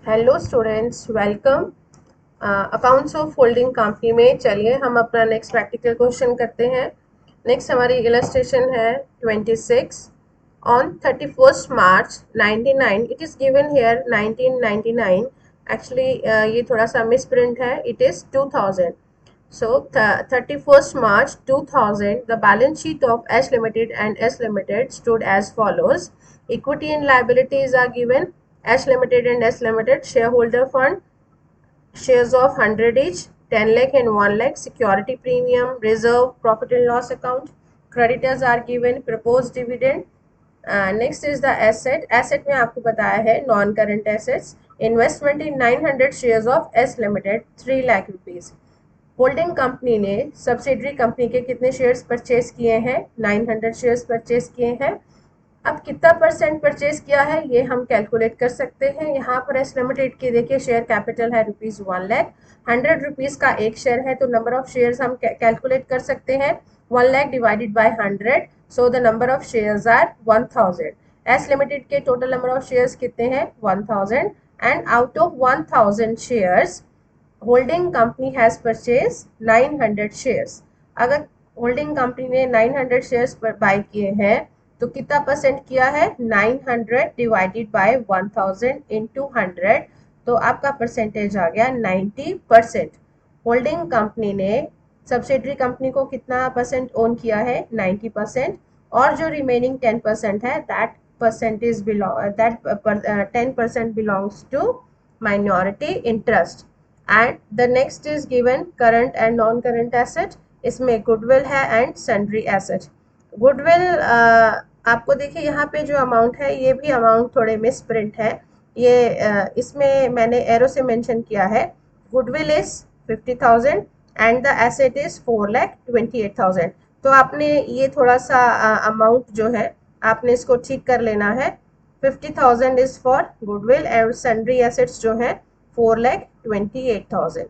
Hello students, welcome. Accounts of holding company में चलिए हम अपना नेक्स्ट प्रैक्टिकल क्वेश्चन करते हैं। नेक्स्ट हमारी इलस्ट्रेशन है 26 on 31st March 99। It is given here 1999। Actually ये थोड़ा सा मिस प्रिंट है, it is 2000। So, 31st March 2000, the balance sheet of S Limited and S Limited stood as follows. Equity and liabilities are given. S Limited and S Limited shareholder fund, shares of 100 each, 10 lakh and 1 lakh, security premium, reserve, profit and loss account. Creditors are given, proposed dividend. Next is the asset. Asset में आपको बताया है non current assets. Investment in 900 shares of S Limited, 3 lakh rupees. Holding company ने subsidiary company के कितने shares purchase किए हैं? 900 shares purchase किए हैं। अब कितना परसेंट परचेज किया है ये हम कैलकुलेट कर सकते हैं। यहाँ पर एस लिमिटेड की देखिए शेयर कैपिटल है ₹1 लाख। 100 रुपीज़ का एक शेयर है तो नंबर ऑफ शेयर्स हम कैलकुलेट कर सकते हैं। 1 lakh divided by 100, so the number of shares are 1000। S Limited के टोटल नंबर ऑफ शेयर्स कितने हैं? 1000। And out of 1000 shares holding company has purchase 900 shares. अगर होल्डिंग कंपनी ने 900 शेयर्स पर बाय किए हैं तो कितना परसेंट किया है? 900 डिवाइडेड बाय 1000 इंटू 100, तो आपका परसेंटेज आ गया 90%। होल्डिंग कंपनी ने सब्सिडरी कंपनी को कितना परसेंट ओन किया है? 90%। और जो रिमेनिंग 10% है that percentage belong that 10% belongs to minority interest। And the next is given current and non current asset. इसमें गुडविल है एंड सन्ड्री एसेट। गुडविल आपको देखिए यहाँ पे जो अमाउंट है ये भी अमाउंट थोड़े मिस प्रिंट है। ये इसमें मैंने एरो से मेंशन किया है। Goodwill is 50,000 and the asset is 4,28,000। तो आपने ये थोड़ा सा अमाउंट जो है आपने इसको ठीक कर लेना है। 50,000 is for goodwill and sundry assets जो है 4,28,000.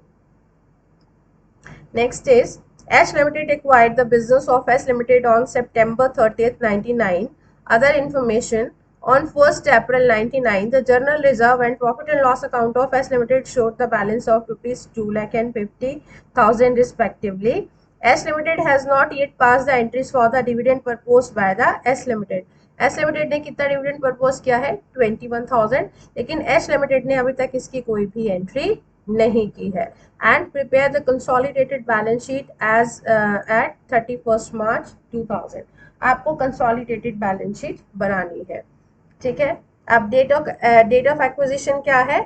Next is S Limited acquired the business of S Limited on September 30th, 99. Other information on 1st April 99, the journal reserve and profit and loss account of S Limited showed the balance of rupees 2,50,000 respectively. S Limited has not yet passed the entries for the dividend proposed by the S Limited. S Limited ने कितना dividend propose किया है? 21,000। लेकिन S Limited ने अभी तक इसकी कोई भी एंट्री नहीं की है। And prepare the consolidated balance sheet as at 31st March 2000। आपको कंसोलिडेटेड बैलेंस शीट बनानी है, ठीक है। अब डेट ऑफ एक्विजिशन क्या है?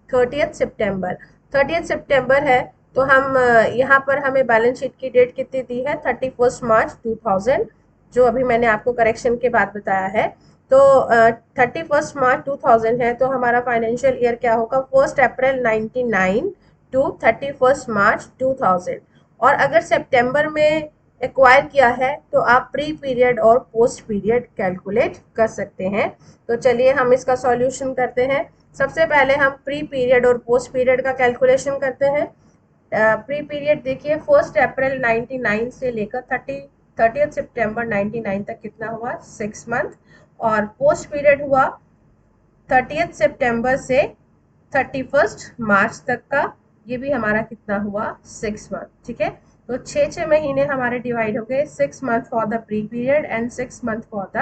30th September। 30th September है तो हम यहाँ पर हमें बैलेंस शीट की डेट कितनी दी है? 31st March 2000, जो अभी मैंने आपको करेक्शन के बाद बताया है। तो 31st March 2000 है तो हमारा फाइनेंशियल ईयर क्या होगा? 1st April 99 to 31st March 2000। और अगर सितंबर में एक्वायर किया है तो आप प्री पीरियड और पोस्ट पीरियड कैलकुलेट कर सकते हैं। तो चलिए हम इसका सॉल्यूशन करते हैं। सबसे पहले हम प्री पीरियड और पोस्ट पीरियड का कैलकुलेशन करते हैं। प्री पीरियड देखिए 1st April 99 से लेकर 30th September 99 तक कितना हुआ? 6 मंथ। और पोस्ट पीरियड हुआ 30th September से 31st March तक का, ये भी हमारा कितना हुआ? 6 मंथ, ठीक है। तो 6 महीने हमारे डिवाइड हो गए। 6 month for the pre period and 6 month for the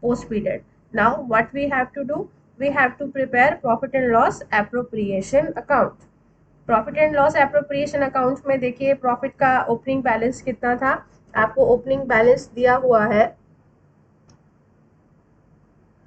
post period. Now what we have to do? We have to prepare profit and loss appropriation account. Profit and loss appropriation account में देखिए profit का opening balance कितना था? आपको opening balance दिया हुआ है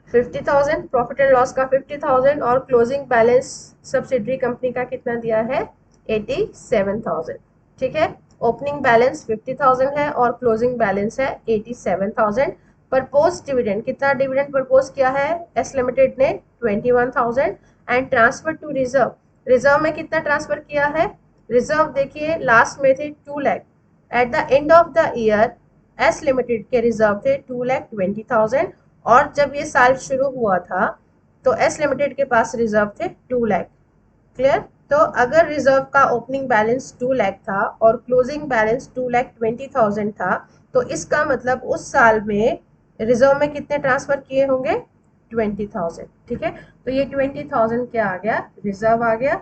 50,000, profit and loss का 50,000, और क्लोजिंग बैलेंस सब्सिडरी कंपनी का कितना दिया है? 87,000, ठीक है। ओपनिंग बैलेंस 50,000 है और क्लोजिंग बैलेंस है 87,000। प्रपोज डिविडेंड, कितना डिविडेंड प्रपोज किया है एस लिमिटेड ने? 21,000। And transfer to reserve, reserve में कितना ट्रांसफर किया है? रिजर्व देखिए लास्ट में थे 2 lakh. At the end of the year S Limited के रिजर्व थे 2,20,000, और जब ये साल शुरू हुआ था तो एस लिमिटेड के पास रिजर्व थे 2 लाख। क्लियर? तो अगर रिजर्व का ओपनिंग बैलेंस 2 लाख था और क्लोजिंग बैलेंस 2,20,000 था तो इसका मतलब उस साल में रिजर्व में कितने ट्रांसफर किए होंगे? 20,000, ठीक है। तो ये 20,000 क्या आ गया, रिजर्व आ गया।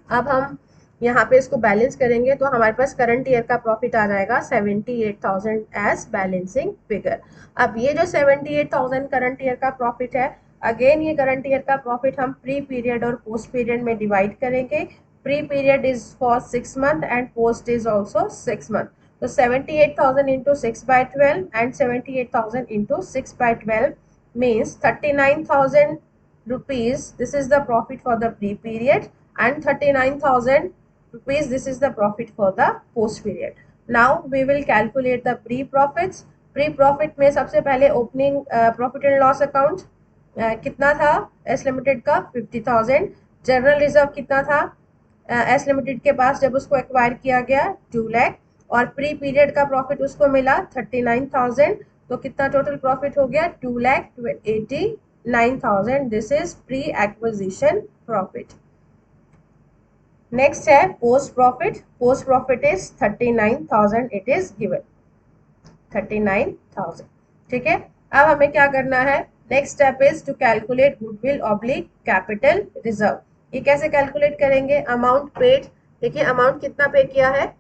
अब हम यहाँ पे इसको बैलेंस करेंगे तो हमारे पास करंट ईयर का प्रॉफिट आ जाएगा 78,000 एज बैलेंसिंग फिगर। अब ये जो 78,000 करंट ईयर का प्रॉफिट है, अगेन ये करंट ईयर का प्रॉफिट हम प्री पीरियड और पोस्ट पीरियड में डिवाइड करेंगे। Pre period is for 6 month and post is also 6 month। तो 78,000 into 6/12 and 78,000 into 6/12 means 39,000 rupees. This is the profit for the pre period and 39,000 rupees. This is the profit for the post period. Now we will calculate the pre profits. Pre profit में सबसे पहले opening profit and loss account कितना था S limited का 50,000। General reserve कितना था S Limited के पास जब उसको एक्वायर किया गया 2 लाख, और प्री पीरियड का प्रॉफिट उसको मिला 39,000। तो कितना टोटल प्रॉफिट हो गया 2,89,000। This is pre acquisition profit. Next है post profit. Post profit is 39,000, it is given 39,000। ठीक है, अब हमें क्या करना है, next step is to calculate goodwill oblique capital reserve. ये कैसे कैलकुलेट करेंगे, अमाउंट पेड। देखिए अमाउंट कितना पे किया है,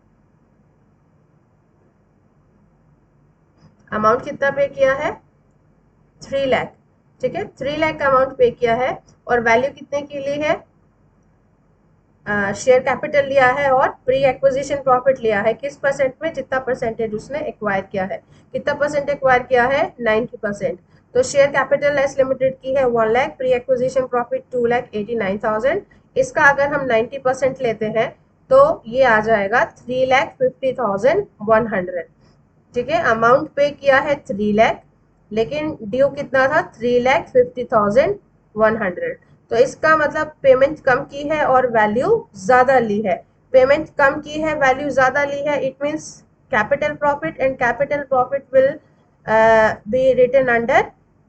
अमाउंट कितना पे किया है 3 लाख। ठीक है, 3 लाख का अमाउंट पे किया है और वैल्यू कितने की ली है, शेयर कैपिटल लिया है और प्री एक्विजिशन प्रॉफिट लिया है। किस परसेंट में, जितना परसेंटेज उसने एक्वायर किया है। कितना परसेंट एक्वायर किया है 90%। तो शेयर कैपिटल एस लिमिटेड की है 1 लाख, प्री एक्विजिशन प्रॉफिट 2,89,000। इसका अगर हम 90% लेते हैं तो ये आ जाएगा 3,50,100। ठीक है, अमाउंट पे किया है 3 लाख लेकिन ड्यू कितना था 3,50,100। तो इसका मतलब पेमेंट कम की है और वैल्यू ज्यादा ली है। पेमेंट कम की है, वैल्यू ज्यादा ली है, it means capital profit, and capital profit will be written under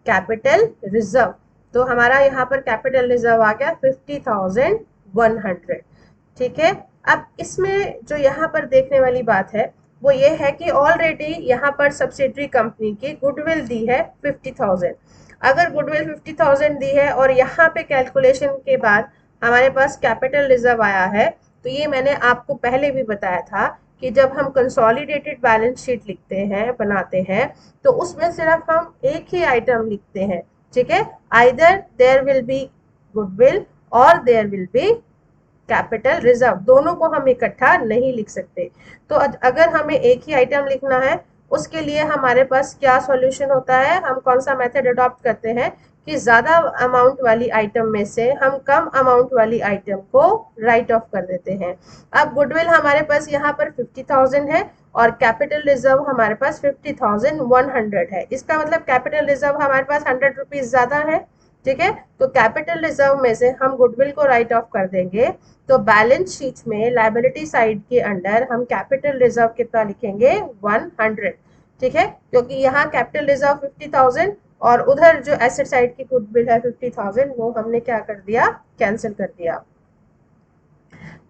capital reserve. तो हमारा यहाँ पर कैपिटल रिजर्व आ गया 50,100। ठीक है, अब इसमें जो यहाँ पर देखने वाली बात है वो ये है कि ऑलरेडी यहाँ पर सब्सिडरी कंपनी की गुडविल दी है 50,000। अगर गुडविल 50,000 दी है और यहाँ पे कैलकुलेशन के बाद हमारे पास कैपिटल रिजर्व आया है, तो ये मैंने आपको पहले भी बताया था कि जब हम कंसोलिडेटेड बैलेंस शीट लिखते हैं, बनाते हैं, तो उसमें सिर्फ हम एक ही आइटम लिखते हैं। ठीक है, either there will be goodwill और there will be capital reserve, दोनों को हम इकट्ठा नहीं लिख सकते। तो अगर हमें एक ही आइटम लिखना है, उसके लिए हमारे पास क्या सॉल्यूशन होता है, हम कौन सा मेथड अडॉप्ट करते हैं कि ज्यादा अमाउंट वाली आइटम में से हम कम अमाउंट वाली आइटम को राइट ऑफ कर देते हैं। अब गुडविल हमारे पास यहाँ पर 50,000 है और कैपिटल रिजर्व हमारे पास 50,100 है। इसका मतलब कैपिटल रिजर्व हमारे पास 100 रुपीज ज्यादा है। ठीक है, तो कैपिटल रिजर्व में से हम गुडविल को राइट ऑफ कर देंगे। तो बैलेंस शीट में लायबिलिटी साइड के अंडर हम कैपिटल रिजर्व कितना लिखेंगे 100। ठीक है, क्योंकि यहाँ कैपिटल रिजर्व 50,000 और उधर जो एसेट साइड की गुडविल है 50,000, वो हमने क्या कर दिया, कैंसिल कर दिया।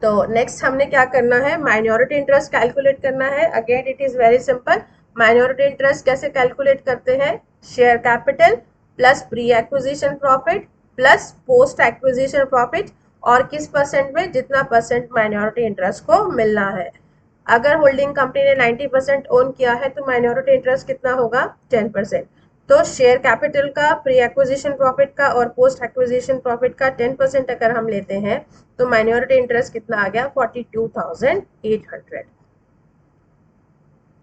तो नेक्स्ट हमने क्या करना है, माइनॉरिटी इंटरेस्ट कैलकुलेट करना है। Again it is very simple. Minority interest कैसे कैलकुलेट करते हैं, share capital plus pre acquisition profit plus post acquisition profit, और किस परसेंट में, जितना परसेंट माइनॉरिटी इंटरेस्ट को मिलना है। अगर होल्डिंग कंपनी ने 90% ओन किया है तो माइनॉरिटी इंटरेस्ट कितना होगा 10%। तो शेयर कैपिटल का, प्री एक्विजिशन प्रॉफिट का और पोस्ट एक्विजिशन प्रॉफिट का 10% अगर हम लेते हैं तो माइनॉरिटी इंटरेस्ट कितना आ गया 42,800।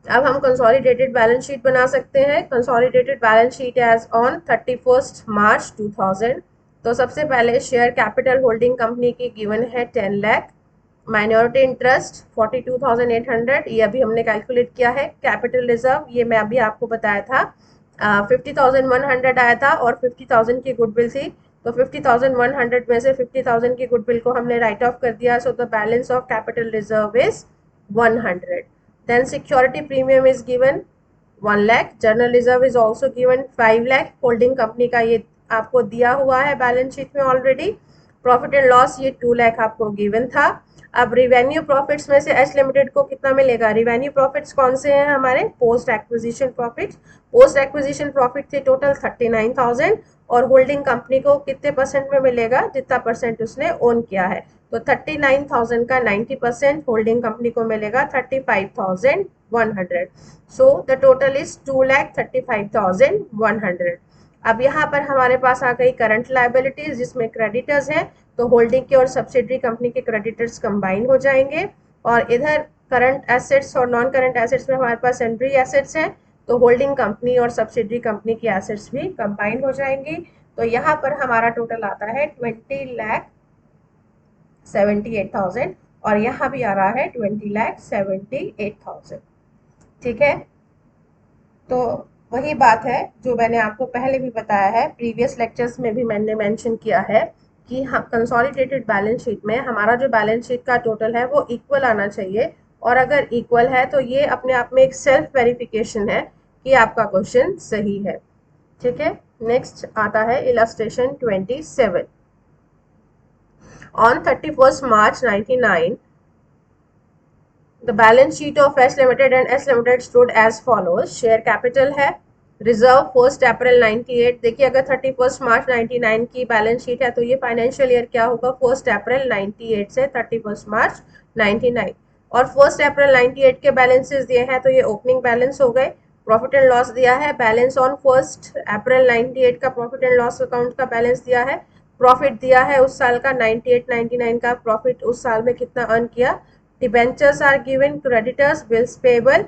अब हम कंसोलिडेटेड बैलेंस शीट बना सकते हैं। Consolidated balance sheet as on 31 March 2000। तो सबसे पहले शेयर कैपिटल होल्डिंग कंपनी की गिवन है 10 लाख, माइनॉरिटी इंटरेस्ट 42,800, ये अभी हमने कैलकुलेट किया है। कैपिटल रिजर्व ये मैं अभी आपको बताया था 50,100 आया था और 50,000 की गुडविल थी। तो 50,100 में से 50,000 की गुडविल को हमने राइट ऑफ कर दिया। So the balance of capital reserve is 100। Then security premium is given 1 lakh. General reserve is also given 5 lakh. Holding company का ये आपको दिया हुआ है बैलेंस शीट में ऑलरेडी। प्रॉफिट एंड लॉस ये 2 लाख आपको गिवन था। अब रिवेन्यू प्रॉफिट्स में से एच लिमिटेड को कितना मिलेगा, रिवेन्यू प्रॉफिट्स कौन से हैं हमारे, post acquisition profit. Post acquisition profit थे टोटल 39,000 और होल्डिंग कंपनी को कितने परसेंट में मिलेगा, जितना परसेंट उसने ओन किया है। तो 39,000 का 90% होल्डिंग कंपनी को मिलेगा 35,100। So the total is 2,35,100। अब यहाँ पर हमारे पास आ गई करंट लायबिलिटीज जिसमें क्रेडिटर्स हैं, तो होल्डिंग के और सब्सिडरी कंपनी के क्रेडिटर्स कंबाइन हो जाएंगे। और इधर करंट एसेट्स और नॉन करंट एसेट्स में हमारे पास सेंड्री एसेट्स हैं, तो होल्डिंग कंपनी और सब्सिडरी कंपनी की एसेट्स भी कंबाइन हो जाएंगी। तो यहाँ पर हमारा टोटल आता है 20,78,000 और यहाँ भी आ रहा है 20,78,000। ठीक है, तो वही बात है जो मैंने आपको पहले भी बताया है, प्रीवियस लेक्चर्स में भी मैंने मेंशन किया है कि हम कंसोलिडेटेड बैलेंस शीट में हमारा जो बैलेंस शीट का टोटल है वो इक्वल आना चाहिए, और अगर इक्वल है तो ये अपने आप में एक सेल्फ वेरिफिकेशन है कि आपका क्वेश्चन सही है। ठीक है, नेक्स्ट आता है illustration 27। On 31st March 99 the balance sheet of S Limited and S Limited stood as follows। Share capital है, रिजर्व 1 अप्रैल 98। देखिए अगर 31 मार्च 99 की बैलेंस शीट है तो ये फाइनेंशियल ईयर क्या होगा, 1 अप्रैल 98 से 31 मार्च 99। और 1 अप्रैल 98 के बैलेंसेस दिए हैं तो ये ओपनिंग बैलेंस हो गए। प्रॉफिट एंड लॉस दिया है, बैलेंस ऑन 1 अप्रैल 98 का प्रॉफिट एंड लॉस अकाउंट का बैलेंस दिया है। प्रॉफिट दिया है उस साल का 98-99 का प्रॉफिट उस साल में कितना अर्न किया। Debentures are given, creditors, bills payable.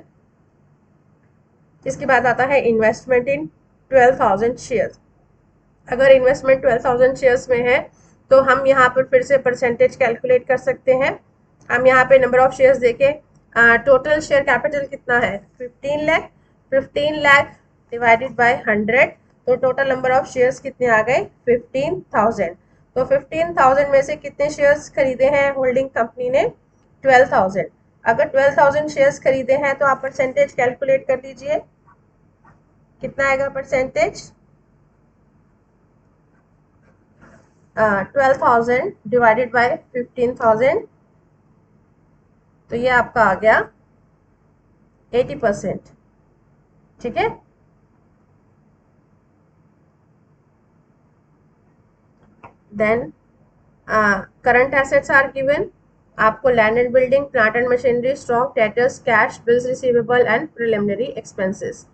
इसके बाद आता है इन्वेस्टमेंट इन 12,000 शेयर्स। अगर इन्वेस्टमेंट 12,000 शेयर्स में है तो हम यहाँ पर फिर से परसेंटेज कैलकुलेट कर सकते हैं। हम यहाँ पे नंबर ऑफ शेयर्स देखें, टोटल शेयर कैपिटल कितना है 15 लाख। 15 लाख डिवाइडेड बाय 100, तो टोटल नंबर ऑफ शेयर्स कितने आ गए 15,000। तो 15,000 में से कितने शेयर्स खरीदे हैं होल्डिंग कंपनी ने 12,000। अगर 12,000 शेयर्स खरीदे हैं तो आप परसेंटेज कैलकुलेट कर लीजिए, कितना आएगा परसेंटेज। 12,000 डिवाइडेड बाय 15,000, तो ये आपका आ गया 80%। ठीक है, then current assets are given. आपको land and building, plant and machinery, stock, debtors, cash, bills receivable and preliminary expenses.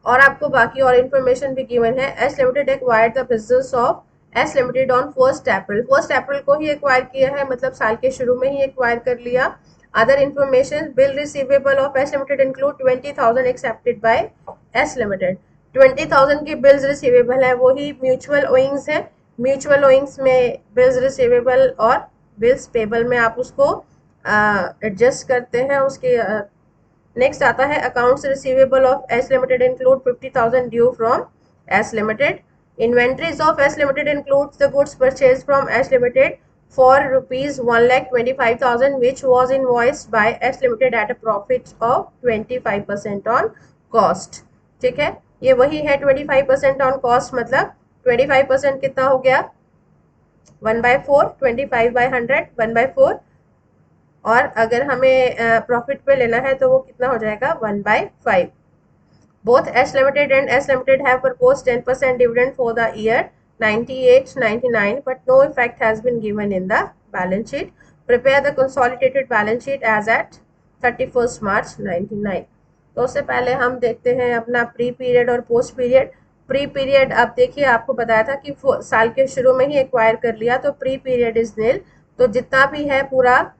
और आपको बाकी और इन्फॉर्मेशन भी गिवन है। S limited acquired the business of S limited on 1 April. 1 अप्रैल को ही एक्वायर किया है, मतलब साल के शुरू में ही एक्वायर कर लिया। Other information, bill receivable of S limited include 20,000 accepted by S limited. 20,000 की बिल्स रिसीवेबल है, वही म्यूचुअल ओइंग्स है। म्यूचुअल ओइंग्स में बिल्स रिसीवेबल और बिल्स पेबल में आप उसको एडजस्ट करते हैं उसके। नेक्स्ट आता है accounts receivable of S limited include 50,000 due from S limited. Inventories of S limited includes the goods purchase from S limited for rupees 1,25,000 which was invoiced by S Limited at a profit of 25% on cost। ठीक है, ये वही है 25% on cost, मतलब 25% कितना हो गया 1/4, 25/100 1/4। और अगर हमें प्रॉफिट पे लेना है तो वो कितना हो जाएगा 1/5। Both S limited and S limited have proposed 10% dividend for the year 98-99 but no effect has been given in the balance sheet। Prepare the consolidated balance sheet as at 31st March 99। तो उससे पहले हम देखते हैं अपना pre period और post period. Pre period, अब देखिए आपको बताया था कि साल के शुरू में ही एक्वायर कर लिया तो प्री पीरियड इज नील। तो जितना भी है पूरा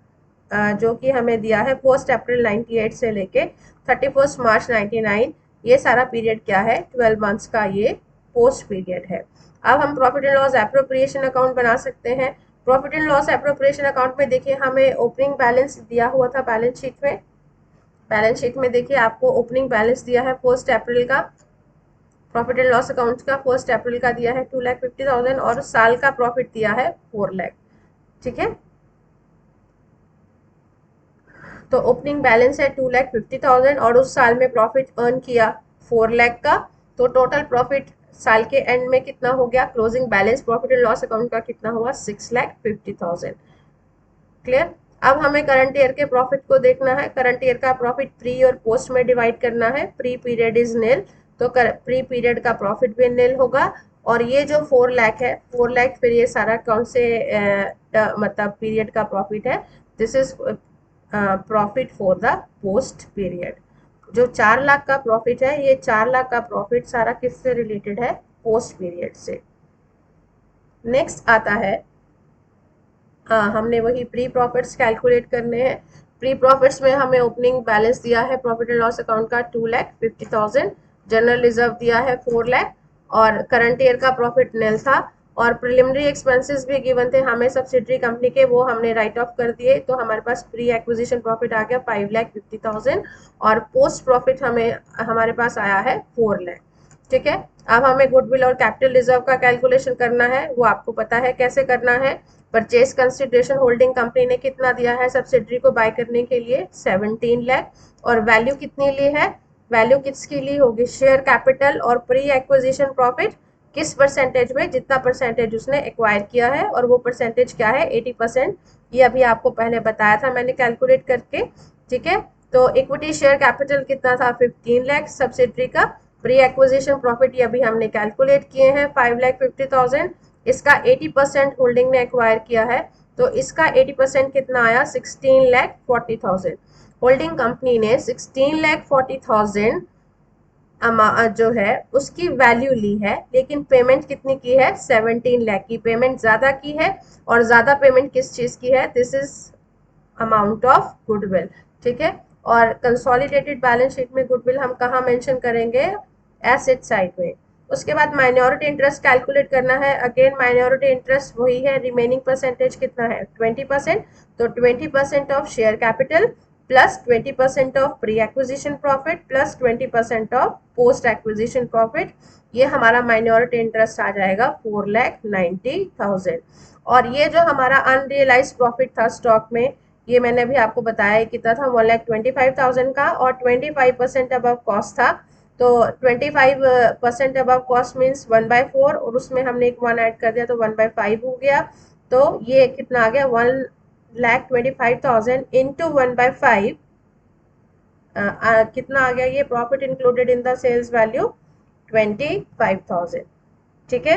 जो कि हमें दिया है 1 अप्रैल 98 से लेके 31 मार्च 99, ये सारा पीरियड क्या है 12 मंथ्स का, ये पोस्ट पीरियड है। अब हम profit and loss appropriation account बना सकते हैं। Profit and loss appropriation account में देखिए हमें ओपनिंग बैलेंस दिया हुआ था बैलेंस शीट में। बैलेंस शीट में देखिए आपको ओपनिंग बैलेंस दिया है 1 अप्रैल का, प्रॉफिट एंड लॉस अकाउंट का 1 अप्रैल का दिया है 2,50,000 और साल का प्रॉफिट दिया है 4 लाख। ठीक है, तो ओपनिंग बैलेंस है 2,50,000 और उस साल में प्रॉफिट अर्न किया 4 लाख का, तो टोटल प्रॉफिट साल के एंड में कितना हो गया, closing balance profit and loss account का कितना हुआ 6,50,000। क्लियर। अब हमें करंट ईयर के प्रॉफिट को देखना है। करंट ईयर का प्रॉफिट प्री और पोस्ट में डिवाइड करना है। प्री पीरियड इज नील, तो प्री पीरियड का प्रॉफिट भी नील होगा और ये जो 4 लाख है, 4 लाख फिर ये सारा कौन से मतलब पीरियड का प्रॉफिट है? This is profit for the post period. जो 4 लाख का प्रॉफिट है, ये 4 लाख का प्रॉफिट सारा किससे रिलेटेड है? पोस्ट पीरियड से। नेक्स्ट आता है, हमने वही प्री प्रॉफिट्स कैलकुलेट करने हैं। प्री प्रॉफिट्स में हमें ओपनिंग बैलेंस दिया है प्रॉफिट एंड लॉस अकाउंट का 2,50,000, जनरल रिजर्व दिया है 4 लाख, और करंट ईयर का प्रॉफिट निल था, और प्रिलिमिनरी एक्सपेंसेस भी गिवन थे हमें सब्सिडरी कंपनी के, वो हमने राइट ऑफ कर दिए, तो हमारे पास प्री एक्विजिशन प्रॉफिट आ गया 5,50,000, और पोस्ट प्रॉफिट हमें हमारे पास आया है 4 लाख। ठीक है, अब हमें गुडविल और कैपिटल रिजर्व का कैलकुलेशन करना है, वो आपको पता है कैसे करना है। परचेज कंसिडरेशन होल्डिंग कंपनी ने कितना दिया है सब्सिडरी को बाय करने के लिए? 17 लाख। और वैल्यू कितनी ली है? वैल्यू किसकी ली होगी? शेयर कैपिटल और प्री एक्विजिशन प्रॉफिट किस परसेंटेज में? जितना परसेंटेज उसने एक्वायर किया है, और वो परसेंटेज क्या है? 80%। ये अभी आपको पहले बताया था मैंने कैलकुलेट करके। ठीक है, तो इक्विटी शेयर कैपिटल कितना था? 15 लाख सब्सिडरी का। प्री एक्विजिशन प्रॉफिट ये अभी हमने कैलकुलेट किए हैं 5,50,000। इसका 80% होल्डिंग ने एक्वायर किया है, तो इसका 80% कितना आया? 16,40,000। होल्डिंग कंपनी ने 16,40,000 जो है उसकी वैल्यू ली है, लेकिन पेमेंट कितनी की है? 17 लाख की पेमेंट ज्यादा की है। और ज्यादा पेमेंट किस चीज की है? This is amount of goodwill. ठीक है, और कंसोलिडेटेड बैलेंस शीट में गुडविल हम कहाँ मेंशन करेंगे? एसेट साइड में। उसके बाद माइनॉरिटी इंटरेस्ट कैलकुलेट करना है। अगेन माइनॉरिटी इंटरेस्ट वही है, रिमेनिंग परसेंटेज कितना है? 20%। तो 20% of share capital plus 20% of pre acquisition profit plus 20% of post acquisition profit, ये हमारा माइनॉरिटी इंटरेस्ट आ जाएगा 4,90,000। और ये जो हमारा अनरियलाइज प्रॉफिट था स्टॉक में, ये मैंने अभी आपको बताया कितना था? 1,25,000 का, और 25% अबव कॉस्ट था। तो 25% अबव कॉस्ट मीन्स 1/4, और उसमें हमने एक 1 ऐड कर दिया तो 1/5 हो गया। तो ये कितना आ गया? 1,25,000 इंटू 1/5, कितना आ गया? ये profit included in the sales value 25,000। ठीक है,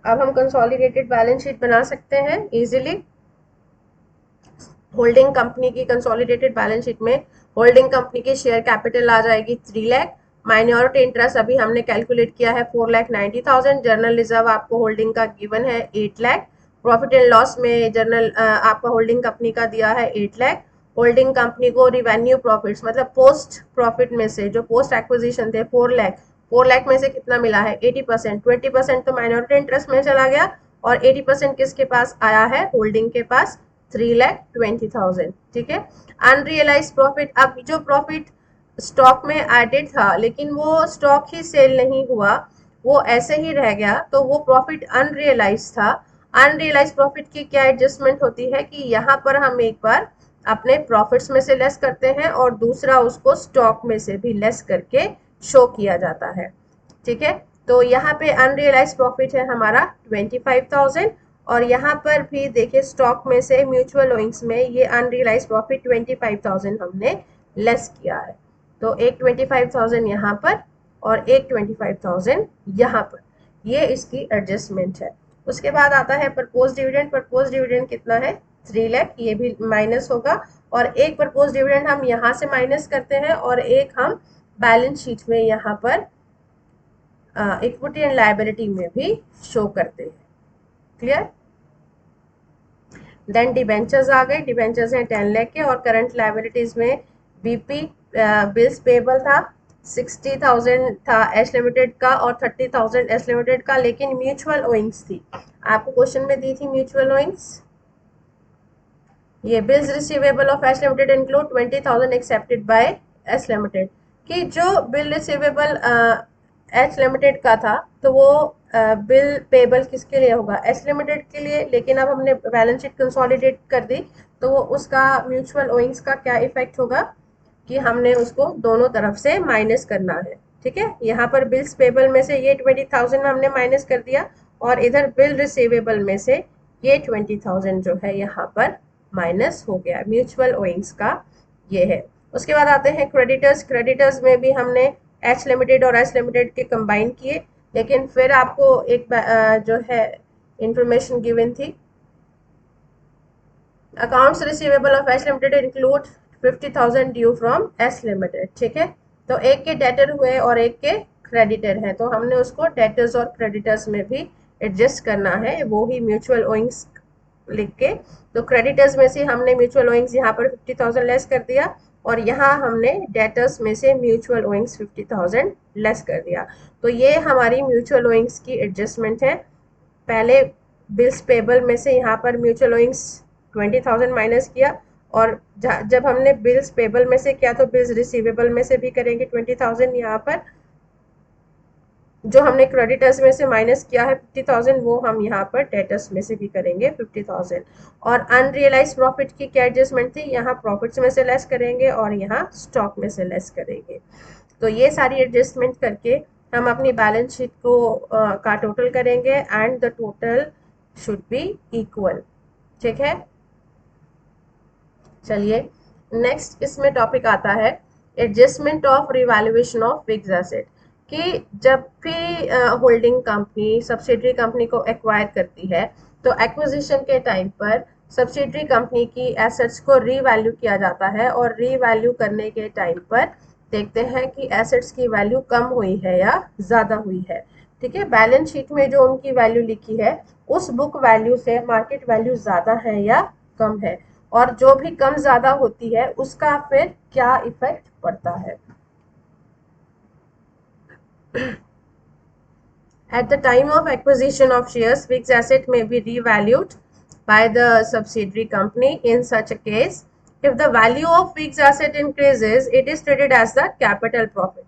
अब हम कंसोलिडेटेड बैलेंस शीट बना सकते हैं इजीली। होल्डिंग कंपनी की कंसोलिडेटेड बैलेंस शीट में होल्डिंग कंपनी की शेयर कैपिटल आ जाएगी 3 लाख। माइनॉरिटी इंटरेस्ट अभी हमने कैलकुलेट किया है 4,90,000। जनरल रिजर्व आपको होल्डिंग का गिवन है 8 लाख। प्रॉफिट एंड लॉस में जनरल आपका होल्डिंग कंपनी का दिया है 8 लाख। होल्डिंग कंपनी को रिवेन्यू प्रॉफिट्स मतलब पोस्ट प्रॉफिट में से जो पोस्ट एक्विजिशन थे 4 लाख, 4 लाख में से कितना मिला है? 80%। 20% तो माइनॉरिटी इंटरेस्ट में चला गया, और 80% किसके पास आया है? होल्डिंग के पास 3,20,000। ठीक है, अनरियलाइज प्रॉफिट, अब जो प्रॉफिट स्टॉक में एडेड था लेकिन वो स्टॉक ही सेल नहीं हुआ, वो ऐसे ही रह गया, तो वो प्रॉफिट अनरियलाइज था। अनरियलाइज प्रॉफिट की क्या एडजस्टमेंट होती है कि यहाँ पर हम एक बार अपने प्रॉफिट्स में से लेस करते हैं, और दूसरा उसको स्टॉक में से भी लेस करके शो किया जाता है। ठीक है, तो यहाँ पे अनरियलाइज प्रॉफिट है हमारा 25,000, और यहाँ पर भी देखिए स्टॉक में से म्यूचुअल ओइंग्स में ये अनरियलाइज प्रॉफिट 25,000 हमने लेस किया है। तो एक 25,000 यहाँ पर और एक 25,000 यहाँ पर, ये इसकी एडजस्टमेंट है। उसके बाद आता है प्रपोज डिविडेंड। प्रपोज डिविडेंड कितना है? 3 लाख, ये भी माइनस होगा, और एक प्रपोज डिविडेंड हम यहाँ से माइनस करते हैं, और एक हम बैलेंस शीट में यहाँ पर इक्विटी एंड लायबिलिटी में भी शो करते हैं। क्लियर? देन डिबेंचर्स आ गए। डिबेंचर्स हैं 10 लाख के, और करंट लायबिलिटीज में बीपी बिल्स पेबल था 60,000 था एस लिमिटेड का, और 30,000 एस लिमिटेड का, लेकिन म्यूचुअल ओइंग्स थी। आपको क्वेश्चन में दी थी म्यूचुअल ओइंग्स। ये bills receivable of S limited include 20,000 accepted by S limited, कि जो बिल रिसीवेबल एस लिमिटेड का था, तो वो बिल पेबल किसके लिए होगा? एस लिमिटेड के लिए। लेकिन अब हमने बैलेंस शीट कंसोलिडेट कर दी, तो वो उसका म्यूचुअल ओइंग्स का क्या इफेक्ट होगा कि हमने उसको दोनों तरफ से माइनस करना है। ठीक है, यहाँ पर बिल्स पेबल में से ये 20,000 हमने माइनस कर दिया, और इधर बिल रिसीवेबल में से ये 20,000 जो है यहाँ पर माइनस हो गया। म्यूचुअल ओइंग्स का ये है। उसके बाद आते हैं क्रेडिटर्स। क्रेडिटर्स में भी हमने एच लिमिटेड और एच लिमिटेड के कंबाइन किए, लेकिन फिर आपको एक जो है इंफॉर्मेशन गिवन थी, accounts receivable of H limited include 50,000 due from H limited. ठीक है, तो एक के डेटर हुए और एक के क्रेडिटर हैं, तो हमने उसको डेटर्स और क्रेडिटर्स में भी एडजस्ट करना है, वो ही म्यूचुअल ओइंग्स लिख के। तो क्रेडिटर्स में से हमने म्यूचुअल ओइंग्स यहाँ पर 50,000 लेस कर दिया, और यहाँ हमने डेटर्स में से म्यूचुअल ओइंग्स 50,000 लेस कर दिया। तो ये हमारी म्यूचुअल ओइंग्स की एडजस्टमेंट है। पहले बिल्स पेबल में से यहाँ पर म्यूचुअल ओइंग्स 20,000 माइनस किया, और जब हमने बिल्स पेबल में से किया तो बिल्स रिसीवेबल में से भी करेंगे 20,000। यहाँ पर जो हमने क्रेडिटर्स में से माइनस किया है 50,000, वो हम यहाँ पर डेटर्स में से भी करेंगे 50,000। और अनरियलाइज प्रॉफिट की क्या एडजस्टमेंट थी, यहाँ प्रॉफिट्स में से लेस करेंगे और यहाँ स्टॉक में से लेस करेंगे। तो ये सारी एडजस्टमेंट करके हम अपनी बैलेंस शीट को का टोटल करेंगे, and the total should be equal. ठीक है, चलिए नेक्स्ट इसमें टॉपिक आता है adjustment of revaluation of fixed asset, कि जब भी होल्डिंग कंपनी सब्सिडरी कंपनी को एक्वायर करती है तो एक्विजिशन के टाइम पर सब्सिडरी कंपनी की एसेट्स को रीवैल्यू किया जाता है, और रीवैल्यू करने के टाइम पर देखते हैं कि एसेट्स की वैल्यू कम हुई है या ज़्यादा हुई है। ठीक है, बैलेंस शीट में जो उनकी वैल्यू लिखी है उस बुक वैल्यू से मार्केट वैल्यू ज़्यादा है या कम है, और जो भी कम ज़्यादा होती है उसका फिर क्या इफेक्ट पड़ता है। At the time of acquisition of shares, fixed asset may be revalued by the subsidiary company. In such a case, if the value of fixed asset increases, it is treated as the capital profit.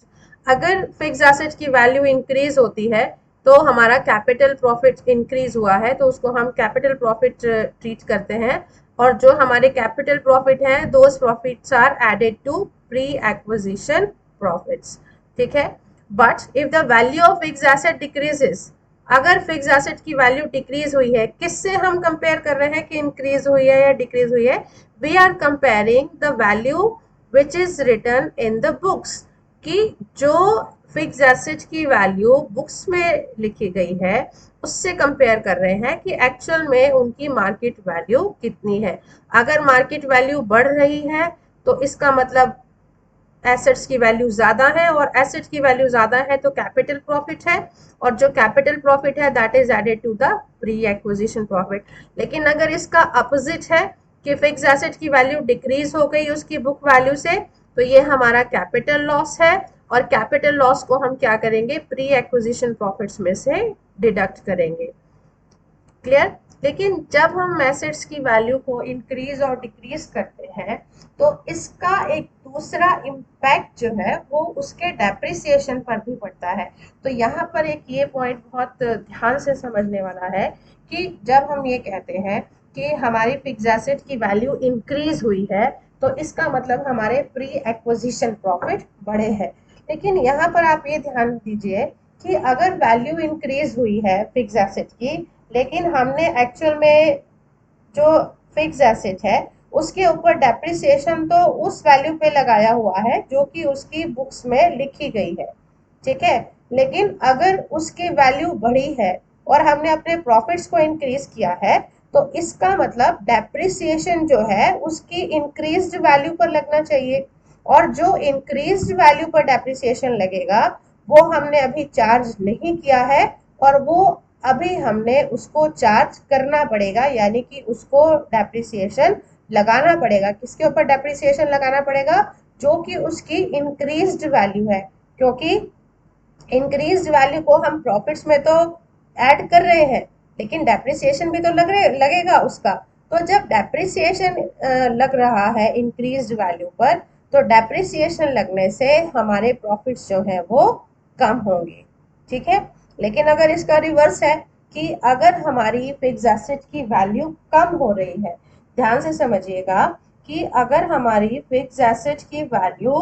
अगर fixed asset की value increase होती है तो हमारा capital profit increase हुआ है, तो उसको हम capital profit treat करते हैं, और जो हमारे capital profit हैं those profits are added to pre-acquisition profits। ठीक है, but if the value of fix asset decreases, अगर फिक्स एसेट की वैल्यू डिक्रीज हुई है, किससे हम कंपेयर कर रहे हैं कि इंक्रीज हुई है या डिक्रीज हुई है, we are comparing the value which is written in the books, कि जो फिक्स एसेट की वैल्यू बुक्स में लिखी गई है उससे कंपेयर कर रहे हैं कि एक्चुअल में उनकी मार्केट वैल्यू कितनी है। अगर मार्केट वैल्यू बढ़ रही है तो इसका मतलब एसेट्स की वैल्यू ज़्यादा है, और एसेट्स की वैल्यू ज़्यादा है तो कैपिटल प्रॉफिट है, और जो कैपिटल प्रॉफिट है that is added to the pre acquisition profit. लेकिन अगर इसका अपोजिट है कि फिक्स एसेट की वैल्यू डिक्रीज हो गई उसकी बुक वैल्यू से, तो ये हमारा कैपिटल लॉस है, और कैपिटल लॉस को हम क्या करेंगे, प्री एक्विजिशन प्रॉफिट्स में से डिडक्ट करेंगे। क्लियर। लेकिन जब हम एसेट्स की वैल्यू को इंक्रीज और डिक्रीज करते हैं तो इसका एक दूसरा इम्पैक्ट जो है वो उसके डेप्रिसिएशन पर भी पड़ता है। तो यहाँ पर एक ये पॉइंट बहुत ध्यान से समझने वाला है कि जब हम ये कहते हैं कि हमारी फिक्स एसेट की वैल्यू इंक्रीज हुई है तो इसका मतलब हमारे प्री एक्विजिशन प्रॉफिट बढ़े हैं। लेकिन यहाँ पर आप ये ध्यान दीजिए कि अगर वैल्यू इंक्रीज हुई है फिक्स एसेट की, लेकिन हमने एक्चुअल में जो फिक्स एसेट है उसके ऊपर डेप्रिसिएशन तो उस वैल्यू पे लगाया हुआ है जो कि उसकी बुक्स में लिखी गई है। ठीक है, लेकिन अगर उसकी वैल्यू बढ़ी है और हमने अपने प्रॉफिट्स को इंक्रीज किया है तो इसका मतलब डेप्रिसिएशन जो है उसकी इंक्रीज्ड वैल्यू पर लगना चाहिए, और जो इंक्रीज्ड वैल्यू पर डेप्रिसिएशन लगेगा वो हमने अभी चार्ज नहीं किया है, और वो अभी हमने उसको चार्ज करना पड़ेगा, यानी कि उसको डेप्रिसिएशन लगाना पड़ेगा। किसके ऊपर डेप्रिसिएशन लगाना पड़ेगा, जो कि उसकी इंक्रीज्ड वैल्यू है, क्योंकि इंक्रीज्ड वैल्यू को हम प्रॉफिट्स में तो ऐड कर रहे हैं लेकिन डेप्रिसिएशन भी तो लगेगा उसका। तो जब डेप्रिसिएशन लग रहा है इंक्रीज्ड वैल्यू पर, तो डेप्रिसिएशन लगने से हमारे प्रॉफिट्स जो है वो कम होंगे। ठीक है, लेकिन अगर इसका रिवर्स है कि अगर हमारी फिक्स एसेट की वैल्यू कम हो रही है, ध्यान से समझिएगा कि अगर हमारी फिक्स एसेट की वैल्यू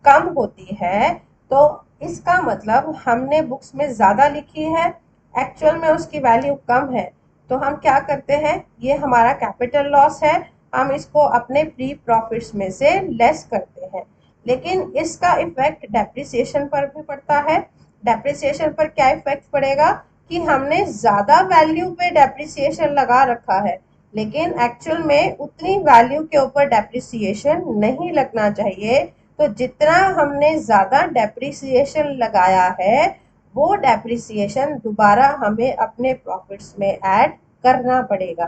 कम होती है तो इसका मतलब हमने बुक्स में ज़्यादा लिखी है, एक्चुअल में उसकी वैल्यू कम है, तो हम क्या करते हैं, ये हमारा कैपिटल लॉस है, हम इसको अपने प्री प्रॉफिट्स में से लेस करते हैं। लेकिन इसका इफेक्ट डेप्रिसिएशन पर भी पड़ता है। डेप्रिसिएशन पर क्या इफेक्ट पड़ेगा कि हमने ज्यादा वैल्यू पे डेप्रिसिएशन लगा रखा है, लेकिन एक्चुअल में उतनी वैल्यू के ऊपर डेप्रिसिएशन नहीं लगना चाहिए। तो जितना हमने ज्यादा डेप्रिसिएशन लगाया है वो डेप्रिसिएशन दोबारा हमें अपने प्रॉफिट्स में ऐड करना पड़ेगा।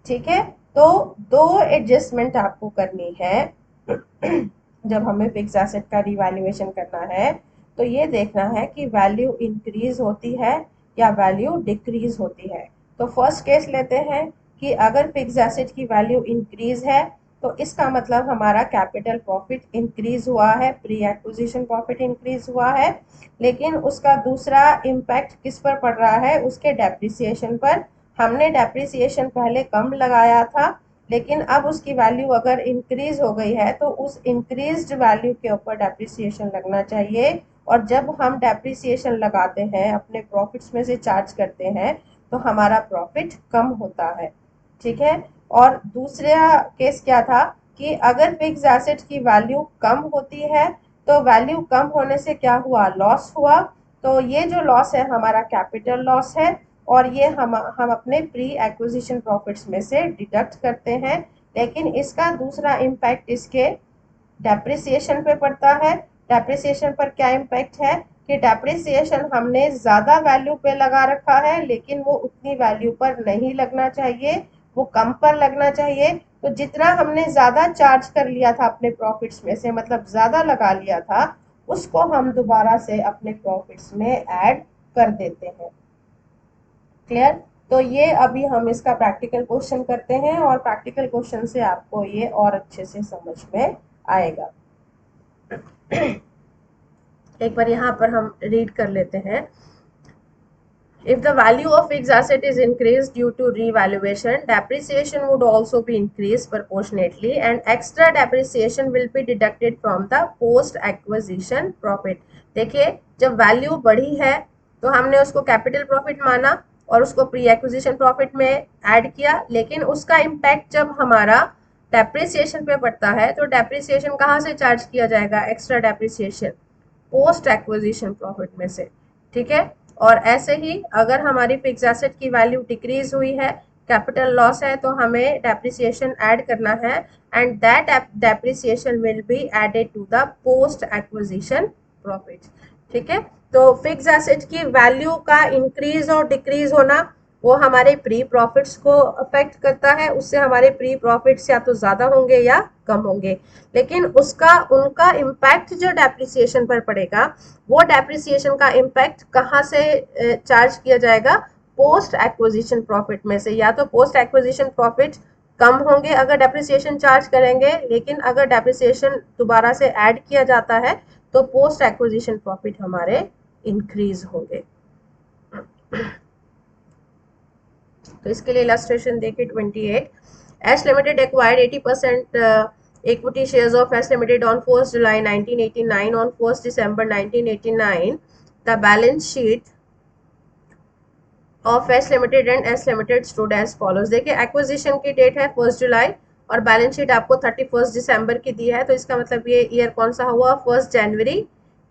ठीक है, तो दो एडजस्टमेंट आपको करनी है जब हमें फिक्स एसेट का रिवैल्यूएशन करना है। तो ये देखना है कि वैल्यू इंक्रीज होती है या वैल्यू डिक्रीज होती है। तो फर्स्ट केस लेते हैं कि अगर फिक्स एसेट की वैल्यू इंक्रीज है तो इसका मतलब हमारा कैपिटल प्रॉफिट इंक्रीज हुआ है, प्री एक्विजिशन प्रॉफिट इंक्रीज हुआ है, लेकिन उसका दूसरा इम्पैक्ट किस पर पड़ रहा है, उसके डेप्रिसिएशन पर। हमने डेप्रिसिएशन पहले कम लगाया था, लेकिन अब उसकी वैल्यू अगर इंक्रीज हो गई है तो उस इंक्रीज्ड वैल्यू के ऊपर डेप्रिसिएशन लगना चाहिए। और जब हम डेप्रिसिएशन लगाते हैं अपने प्रॉफिट्स में से चार्ज करते हैं तो हमारा प्रॉफिट कम होता है। ठीक है, और दूसरा केस क्या था कि अगर फिक्स एसेट की वैल्यू कम होती है तो वैल्यू कम होने से क्या हुआ, लॉस हुआ। तो ये जो लॉस है हमारा कैपिटल लॉस है और ये हम अपने प्री एक्विजिशन प्रॉफिट्स में से डिडक्ट करते हैं। लेकिन इसका दूसरा इम्पैक्ट इसके डेप्रिसिएशन पे पड़ता है। डेप्रिसिएशन पर क्या इम्पैक्ट है कि डेप्रिसिएशन हमने ज़्यादा वैल्यू पे लगा रखा है, लेकिन वो उतनी वैल्यू पर नहीं लगना चाहिए, वो कम पर लगना चाहिए। तो जितना हमने ज़्यादा चार्ज कर लिया था अपने प्रॉफिट्स में से, मतलब ज़्यादा लगा लिया था, उसको हम दोबारा से अपने प्रॉफिट्स में ऐड कर देते हैं। क्लियर? तो ये अभी हम इसका प्रैक्टिकल क्वेश्चन करते हैं और प्रैक्टिकल क्वेश्चन से आपको ये और अच्छे से समझ में आएगा। एक बार यहाँ पर हम रीड कर लेते हैं। If the value of fixed asset is increased due to revaluation, depreciation would also be increased proportionately and extra depreciation will be deducted from the post acquisition profit. देखिए, जब वैल्यू बढ़ी है तो हमने उसको कैपिटल प्रॉफिट माना और उसको प्री एक्विजिशन प्रॉफिट में ऐड किया, लेकिन उसका इम्पैक्ट जब हमारा डेप्रिसिएशन पे पड़ता है तो डेप्रिसिएशन कहाँ से चार्ज किया जाएगा, extra depreciation post acquisition profit में से। ठीक है, और ऐसे ही अगर हमारी फिक्स एसेट की वैल्यू डिक्रीज हुई है, कैपिटल लॉस है, तो हमें डेप्रिसिएशन ऐड करना है and that depreciation will be added to the post acquisition profit. ठीक है, तो फिक्स एसेट की वैल्यू का इंक्रीज और डिक्रीज होना वो हमारे प्री प्रॉफिट्स को अफेक्ट करता है, उससे हमारे प्री प्रॉफिट्स या तो ज्यादा होंगे या कम होंगे, लेकिन उनका इम्पैक्ट जो डेप्रिसिएशन पर पड़ेगा वो डेप्रिसिएशन का इम्पैक्ट कहाँ से चार्ज किया जाएगा, पोस्ट एक्विजिशन प्रॉफिट में से। या तो पोस्ट एक्विजिशन प्रॉफिट कम होंगे अगर डेप्रिसिएशन चार्ज करेंगे, लेकिन अगर डेप्रिसिएशन दोबारा से ऐड किया जाता है तो पोस्ट एक्विजिशन प्रॉफिट हमारे इंक्रीज होंगे। तो इसके लिए इलस्ट्रेशन देखिए 28। S limited acquired 80% equity shares of S Limited on 1st July 1989. On 1st December 1989, the balance sheet of S Limited and S Limited stood as follows. देखिए, acquisition की date है 1 जुलाई और बैलेंस शीट आपको 31 दिसंबर की दी है, तो इसका मतलब ये ईयर कौन सा हुआ, 1 जनवरी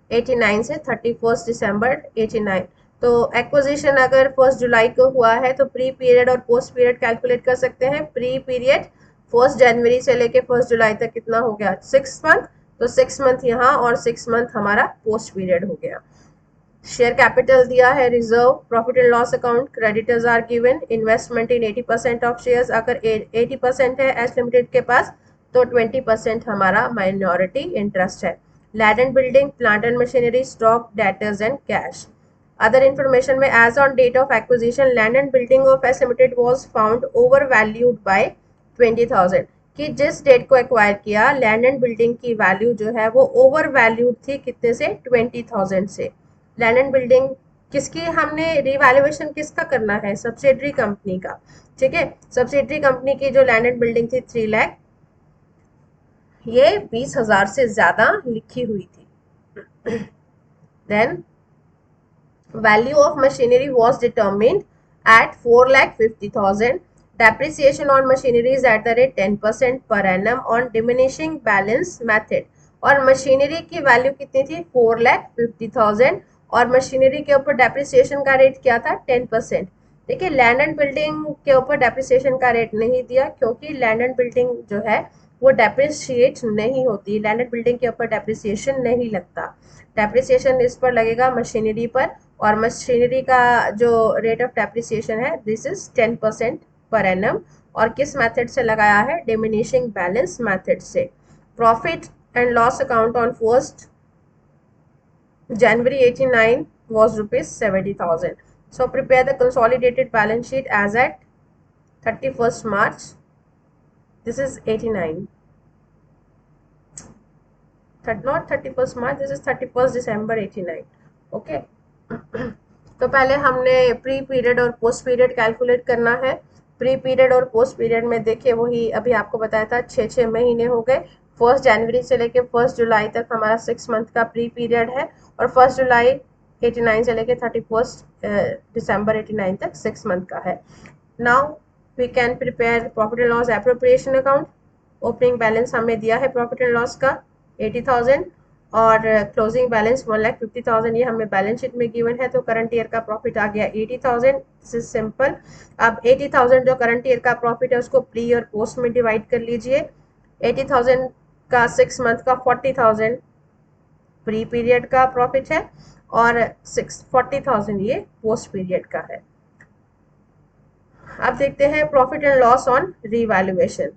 89 से 31 दिसंबर 89। तो एक्विजिशन अगर 1 जुलाई को हुआ है तो प्री पीरियड और पोस्ट पीरियड कैलकुलेट कर सकते हैं। प्री पीरियड 1 जनवरी से लेके 1 जुलाई तक कितना हो गया, 6 मंथ, तो 6 मंथ यहाँ और 6 मंथ हमारा पोस्ट पीरियड हो गया। शेयर कैपिटल दिया है, reserve, profit and loss account, creditors are given, investment in 80% of shares. अगर 80% है एस लिमिटेड के पास तो 20% हमारा माइनॉरिटी इंटरेस्ट है। Land and building, plant and machinery, stock, debtors and cash. Other information में as on date of acquisition land and building of S limited was found over valued by 20,000, कि जिस date को acquire किया land and building की value जो है वो over valued थी, कितने से, 20,000 से। लैंड एंड बिल्डिंग किसकी, हमने रिवैल्यूएशन किसका करना है, सब्सिडरी कंपनी का। ठीक है, सब्सिडरी कंपनी की जो लैंड एंड बिल्डिंग थी 3 लाख, ये 20,000 से ज्यादा लिखी हुई थी। Then value of machinery was determined at 4,50,000. Depreciation on machinery is at the rate 10% per annum on diminishing balance method. और मशीनरी की वैल्यू कितनी थी 4,50,000 और मशीनरी के ऊपर डेप्रिसिएशन का रेट क्या था 10%। देखिए लैंड एंड बिल्डिंग के ऊपर डेप्रिसिएशन का रेट नहीं दिया क्योंकि लैंड एंड बिल्डिंग जो है वो डेप्रिशिएट नहीं होती, लैंड एंड बिल्डिंग के ऊपर डेप्रिसिएशन नहीं लगता। डेप्रिसिएशन इस पर लगेगा मशीनरी पर, और मशीनरी का जो रेट ऑफ डेप्रिसिएशन है दिस इज 10% पर एनम। और किस मेथड से लगाया है, डिमिनिशिंग बैलेंस मेथड से। Profit and loss account on 1st January 89 was rupees 70,000. So prepare the consolidated balance sheet as at 31st March. This is 89. Not 31st March, this is 31st December 89. Okay. तो पहले हमने pre period और post period calculate करना है। Pre period और post period में देखिए वही अभी आपको बताया था 6 महीने हो गए। 1 जनवरी से लेके 1 जुलाई तक हमारा 6 मंथ का प्री पीरियड है और 1 जुलाई 89 से लेके 31 दिसंबर 89 तक 6 मंथ का है। Now we can prepare profit and loss appropriation account. Opening balance हमें दिया है प्रॉफिट एंड लॉस का 80,000 और क्लोजिंग बैलेंस 1,50,000, ये हमें बैलेंस शीट में गिवन है। तो करंट ईयर का प्रॉफिट आ गया 80,000। This is simple. अब 80,000 जो करंट ईयर का प्रॉफिट है उसको प्री और पोस्ट में डिवाइड कर लीजिए। 80,000 का 6 मंथ का 40,000 प्री पीरियड का प्रॉफिट है और 40,000 ये पोस्ट पीरियड का है। अब देखते हैं profit and loss on revaluation.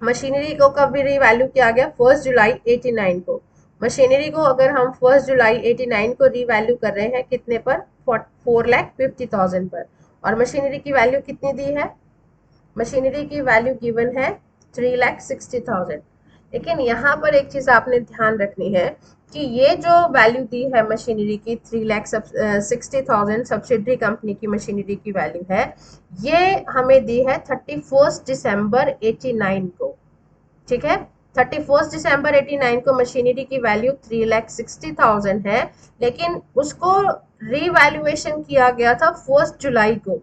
Machinery को कब भी रीवैल्यू किया गया 1 जुलाई 89 को। मशीनरी को अगर हम 1 जुलाई 89 को रीवैल्यू कर रहे हैं कितने पर, 4,50,000 पर। और मशीनरी की वैल्यू कितनी दी है, मशीनरी की वैल्यू गिवन है 3,60,000। लेकिन यहाँ पर एक चीज आपने ध्यान रखनी है कि ये जो वैल्यू दी है मशीनरी की 3,60,000 सब्सिडरी कंपनी की मशीनरी की वैल्यू है, ये हमें दी है 31 दिसंबर 89 को। ठीक है, 31 दिसंबर 89 को मशीनरी की वैल्यू 3,60,000 है, लेकिन उसको रीवैल्यूएशन किया गया था 1 जुलाई को।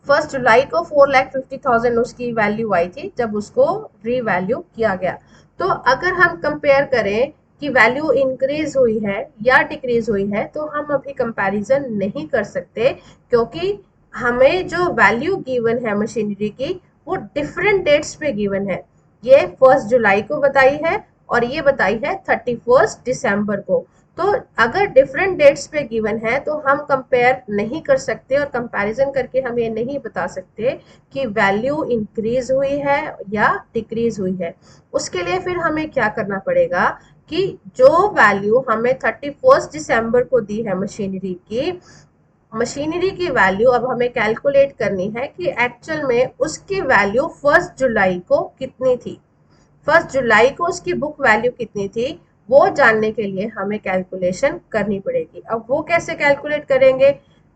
1 जुलाई को 4,50,000 उसकी वैल्यू आई थी जब उसको रीवैल्यू किया गया। तो अगर हम कंपेयर करें कि वैल्यू इंक्रीज हुई है या डिक्रीज हुई है तो हम अभी कंपैरिजन नहीं कर सकते, क्योंकि हमें जो वैल्यू गिवन है मशीनरी की वो डिफरेंट डेट्स पे गिवन है। ये 1 जुलाई को बताई है और ये बताई है 31 दिसंबर को। तो अगर डिफरेंट डेट्स पे गिवन है तो हम कंपेयर नहीं कर सकते और कंपैरिजन करके हम ये नहीं बता सकते कि वैल्यू इंक्रीज हुई है या डिक्रीज हुई है। उसके लिए फिर हमें क्या करना पड़ेगा कि जो वैल्यू हमें 31 दिसंबर को दी है मशीनरी की वैल्यू अब हमें कैलकुलेट करनी है कि एक्चुअल में उसकी वैल्यू 1 जुलाई को कितनी थी। 1 जुलाई को उसकी बुक वैल्यू कितनी थी वो जानने के लिए हमें कैलकुलेशन करनी पड़ेगी। अब वो कैसे कैलकुलेट करेंगे,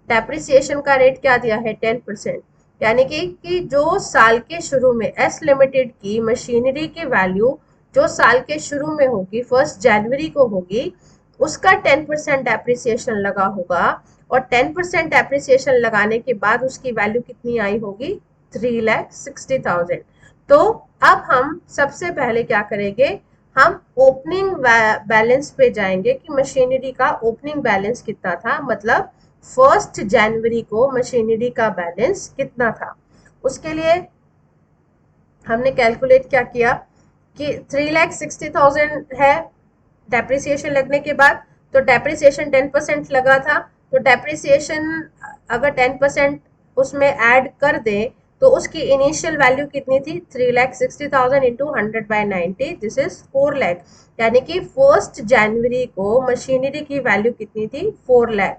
डेप्रिसिएशन का रेट क्या दिया है 10%, यानी कि जो साल के शुरू में एस लिमिटेड की मशीनरी की वैल्यू जो साल के शुरू में होगी 1 जनवरी को होगी उसका 10% डेप्रिसिएशन लगा होगा और 10% डेप्रिसिएशन लगाने के बाद उसकी वैल्यू कितनी आई होगी 3,60,000। तो अब हम सबसे पहले क्या करेंगे, हम ओपनिंग बैलेंस पे जाएंगे कि मशीनरी का ओपनिंग बैलेंस कितना था, मतलब 1 जनवरी को मशीनरी का बैलेंस कितना था। उसके लिए हमने कैलकुलेट क्या किया कि 3,60,000 है डेप्रिसिएशन लगने के बाद, तो डेप्रिसिएशन 10% लगा था, तो डेप्रिसिएशन अगर 10% उसमें ऐड कर दें तो उसकी इनिशियल वैल्यू कितनी थी 3,60,000 इंटू 100/90, दिस इज 4 लाख। यानी कि 1 जनवरी को मशीनरी की वैल्यू कितनी थी 4 लाख।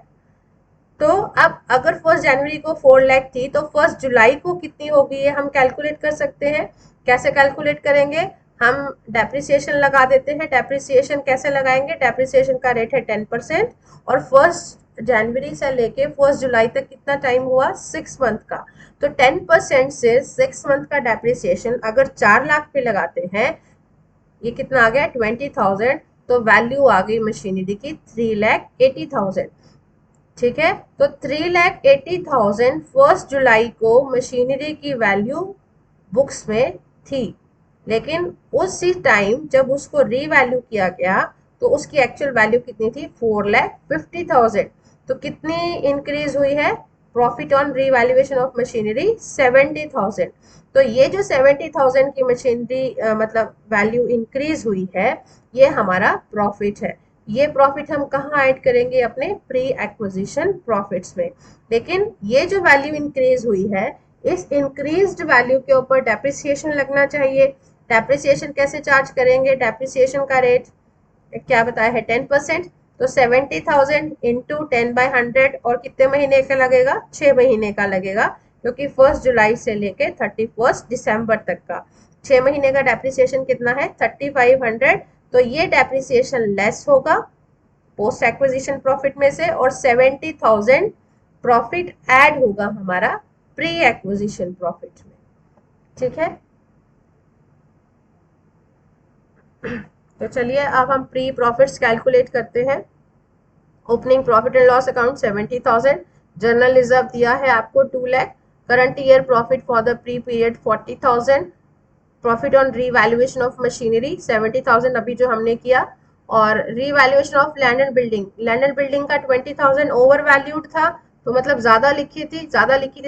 तो अब अगर 1 जनवरी को 4 लाख थी तो 1 जुलाई को कितनी होगी ये हम कैलकुलेट कर सकते हैं। कैसे कैलकुलेट करेंगे, हम डेप्रिसिएशन लगा देते हैं। डेप्रिसिएशन कैसे लगाएंगे, डेप्रिसिएशन का रेट है 10% और 1 जनवरी से लेके 1 जुलाई तक कितना टाइम हुआ 6 मंथ का। तो 10% से 6 मंथ का डेप्रिसिएशन अगर 4 लाख पे लगाते हैं, ये कितना आ गया 20,000, तो वैल्यू आ गई मशीनरी की 3,80,000। ठीक है, तो 3,80,000 1 जुलाई को मशीनरी की वैल्यू बुक्स में थी। लेकिन उसी टाइम जब उसको रीवैल्यू किया गया तो उसकी एक्चुअल वैल्यू कितनी थी, 4,50,000। तो कितनी इंक्रीज हुई है profit on revaluation of machinery, 70,000। तो ये जो 70,000 की मशीनरी मतलब वैल्यू इंक्रीज हुई है, ये हमारा प्रॉफिट है। ये प्रॉफिट हम कहाँ ऐड करेंगे, अपने प्री एक्विजिशन प्रॉफिट्स में। लेकिन ये जो वैल्यू इंक्रीज हुई है, इस इंक्रीज्ड वैल्यू के ऊपर डेप्रिसिएशन लगना चाहिए। डेप्रिसिएशन कैसे चार्ज करेंगे, डेप्रिसिएशन का रेट क्या बताया है, 10%। तो 70,000 इंटू 10/100 और कितने महीने का लगेगा, 6 महीने का लगेगा, क्योंकि 1 जुलाई से लेके 31 दिसंबर तक का 6 महीने का डेप्रिसिएशन कितना है, 3500। तो ये डेप्रिसिएशन लेस होगा पोस्ट एक्विजिशन प्रॉफिट में से, और 70,000 प्रॉफिट ऐड होगा हमारा प्री एक्विजिशन प्रॉफिट में। ठीक है, तो चलिए अब हम प्री प्रॉफिट्स कैलकुलेट करते हैं। Opening profit and loss account 70,000, journal reserve दिया है आपको 2 lakh, current year profit for the pre period 40,000, profit on revaluation of machinery 70,000 अभी जो हमने किया, और revaluation of land and building, land and building का 20,000 ओवर वैल्यूड था, तो मतलब ज्यादा लिखी थी